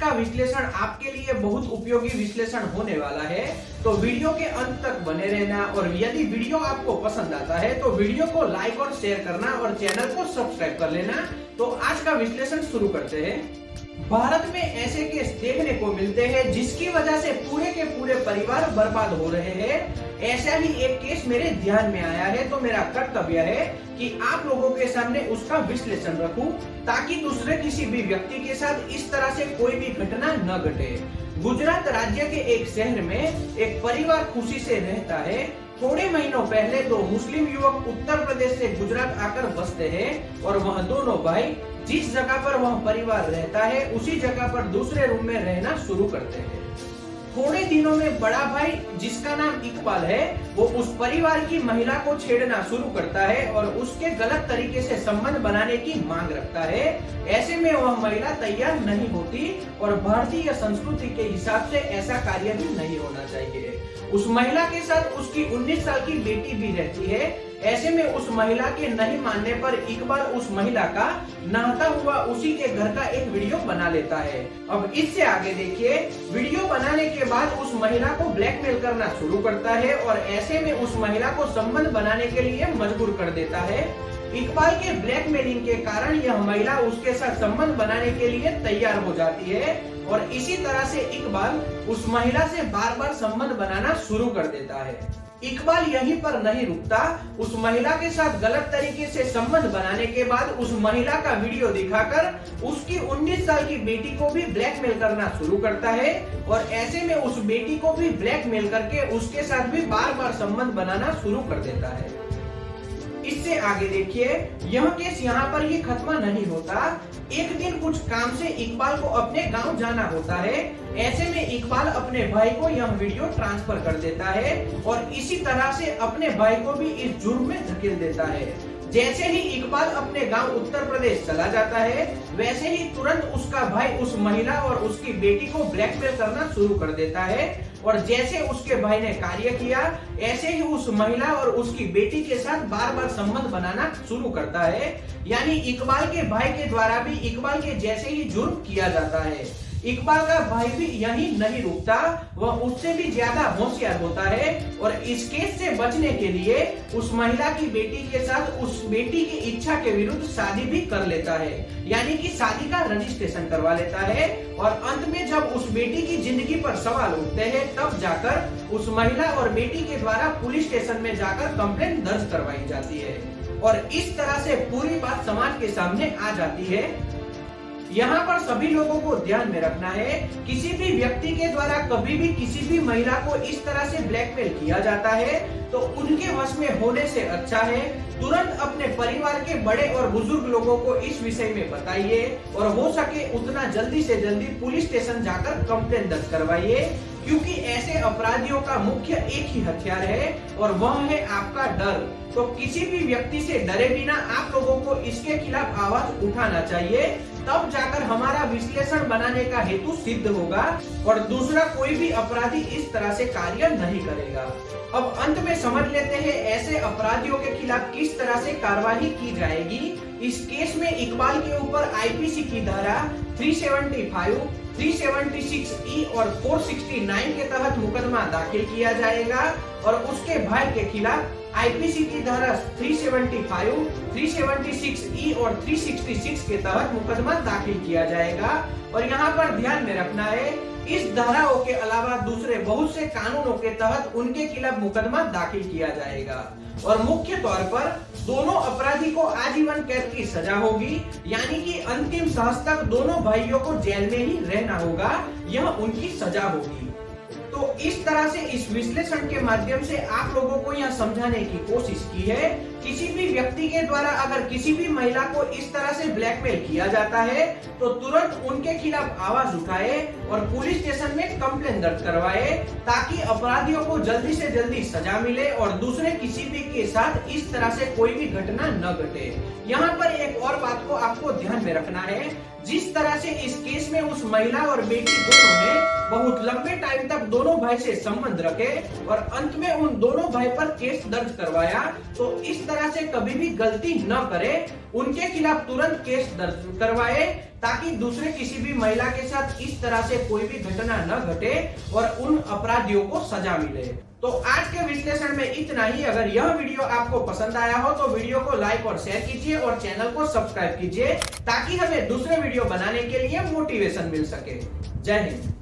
का विश्लेषण आपके लिए बहुत उपयोगी विश्लेषण होने वाला है, तो वीडियो के अंत तक बने रहना। और यदि वीडियो आपको पसंद आता है तो वीडियो को लाइक और शेयर करना और चैनल को सब्सक्राइब कर लेना। तो आज का विश्लेषण शुरू करते हैं। भारत में ऐसे केस देखने को मिलते हैं जिसकी वजह से पूरे के पूरे परिवार बर्बाद हो रहे हैं। ऐसा ही एक केस मेरे ध्यान में आया है, तो मेरा कर्तव्य है कि आप लोगों के सामने उसका विश्लेषण रखूं, ताकि दूसरे किसी भी व्यक्ति के साथ इस तरह से कोई भी घटना न घटे। गुजरात राज्य के एक शहर में एक परिवार खुशी से रहता है। थोड़े महीनों पहले दो मुस्लिम युवक उत्तर प्रदेश से गुजरात आकर बसते हैं और वह दोनों भाई जिस जगह पर वह परिवार रहता है उसी जगह पर दूसरे रूम में रहना शुरू करते हैं। थोड़े दिनों में बड़ा भाई, जिसका नाम इकबाल है, वो उस परिवार की महिला को छेड़ना शुरू करता है और उसके गलत तरीके से संबंध बनाने की मांग रखता है। ऐसे में वह महिला तैयार नहीं होती और भारतीय संस्कृति के हिसाब से ऐसा कार्य भी नहीं होना चाहिए। उस महिला के साथ उसकी 19 साल की बेटी भी रहती है। ऐसे में उस महिला के नहीं मानने पर इकबाल उस महिला का नहाता हुआ उसी के घर का एक वीडियो बना लेता है। अब इससे आगे देखिए, वीडियो बनाने के बाद उस महिला को ब्लैकमेल करना शुरू करता है और ऐसे में उस महिला को संबंध बनाने के लिए मजबूर कर देता है। इकबाल के ब्लैकमेलिंग के कारण यह महिला उसके साथ संबंध बनाने के लिए तैयार हो जाती है और इसी तरह से इकबाल उस महिला से बार बार संबंध बनाना शुरू कर देता है। इकबाल यहीं पर नहीं रुकता, उस महिला के साथ गलत तरीके से संबंध बनाने के बाद उस महिला का वीडियो दिखाकर उसकी 19 साल की बेटी को भी ब्लैकमेल करना शुरू करता है और ऐसे में उस बेटी को भी ब्लैकमेल करके उसके साथ भी बार बार संबंध बनाना शुरू कर देता है। इससे आगे देखिए, यह केस यहाँ पर ही खत्म नहीं होता। एक दिन कुछ काम से इकबाल को अपने गांव जाना होता है। ऐसे में इकबाल अपने भाई को यह वीडियो ट्रांसफर कर देता है और इसी तरह से अपने भाई को भी इस जुर्म में धकेल देता है। जैसे ही इकबाल अपने गांव उत्तर प्रदेश चला जाता है, वैसे ही तुरंत उसका भाई उस महिला और उसकी बेटी को ब्लैकमेल करना शुरू कर देता है और जैसे उसके भाई ने कार्य किया, ऐसे ही उस महिला और उसकी बेटी के साथ बार बार संबंध बनाना शुरू करता है। यानी इकबाल के भाई के द्वारा भी इकबाल के जैसे ही जुर्म किया जाता है। इकबाल का भाई भी यही नहीं रुकता, वह उससे भी ज्यादा होशियार होता है और इस केस से बचने के लिए उस महिला की बेटी के साथ उस बेटी की इच्छा के विरुद्ध शादी भी कर लेता है। यानी कि शादी का रजिस्ट्रेशन करवा लेता है और अंत में जब उस बेटी की जिंदगी पर सवाल उठते हैं, तब जाकर उस महिला और बेटी के द्वारा पुलिस स्टेशन में जाकर कंप्लेंट दर्ज करवाई जाती है और इस तरह से पूरी बात समाज के सामने आ जाती है। यहाँ पर सभी लोगों को ध्यान में रखना है, किसी भी व्यक्ति के द्वारा कभी भी किसी भी महिला को इस तरह से ब्लैकमेल किया जाता है तो उनके वश में होने से अच्छा है तुरंत अपने परिवार के बड़े और बुजुर्ग लोगों को इस विषय में बताइए और हो सके उतना जल्दी से जल्दी पुलिस स्टेशन जाकर कंप्लेंट दर्ज करवाइए, क्योंकि ऐसे अपराधियों का मुख्य एक ही हथियार है और वह है आपका डर। तो किसी भी व्यक्ति से डरे बिना आप लोगों को इसके खिलाफ आवाज उठाना चाहिए, तब जाकर हमारा विश्लेषण बनाने का हेतु सिद्ध होगा और दूसरा कोई भी अपराधी इस तरह से कार्य नहीं करेगा। अब अंत में समझ लेते हैं ऐसे अपराधियों के खिलाफ किस तरह से कार्रवाई की जाएगी। इस केस में इकबाल के ऊपर आईपीसी की धारा 375, 376E और 469 के तहत मुकदमा दाखिल किया जाएगा और उसके भाई के खिलाफ आईपीसी की धारा 375, 376E और 366 के तहत मुकदमा दाखिल किया जाएगा। और यहाँ पर ध्यान में रखना है, इस धाराओं के अलावा दूसरे बहुत से कानूनों के तहत उनके खिलाफ मुकदमा दाखिल किया जाएगा और मुख्य तौर पर दोनों अपराधी को आजीवन कैद की सजा होगी, यानी कि अंतिम सांस तक दोनों भाइयों को जेल में ही रहना होगा, यह उनकी सजा होगी। तो इस तरह से इस विश्लेषण के माध्यम से आप लोगों को यह समझाने की कोशिश की है, किसी भी व्यक्ति के द्वारा अगर किसी भी महिला को इस तरह से ब्लैकमेल किया जाता है तो तुरंत उनके खिलाफ आवाज उठाए और पुलिस स्टेशन में कंप्लेंट दर्ज करवाए, ताकि अपराधियों को जल्दी से जल्दी सजा मिले और दूसरे किसी भी के साथ इस तरह से कोई भी घटना न घटे। यहाँ पर एक और बात को आपको ध्यान में रखना है, जिस तरह से इस केस में उस महिला और बेटी दोनों ने बहुत लंबे टाइम तक दोनों भाई से संबंध रखे और अंत में उन दोनों भाई पर केस दर्ज करवाया, तो इस तरह से कभी भी गलती न करे, उनके खिलाफ तुरंत केस दर्ज करवाए ताकि दूसरे किसी भी महिला के साथ इस तरह से कोई भी घटना न घटे और उन अपराधियों को सजा मिले। तो आज के विश्लेषण में इतना ही। अगर यह वीडियो आपको पसंद आया हो तो वीडियो को लाइक और शेयर कीजिए और चैनल को सब्सक्राइब कीजिए ताकि हमें दूसरे वीडियो बनाने के लिए मोटिवेशन मिल सके। जय हिंद।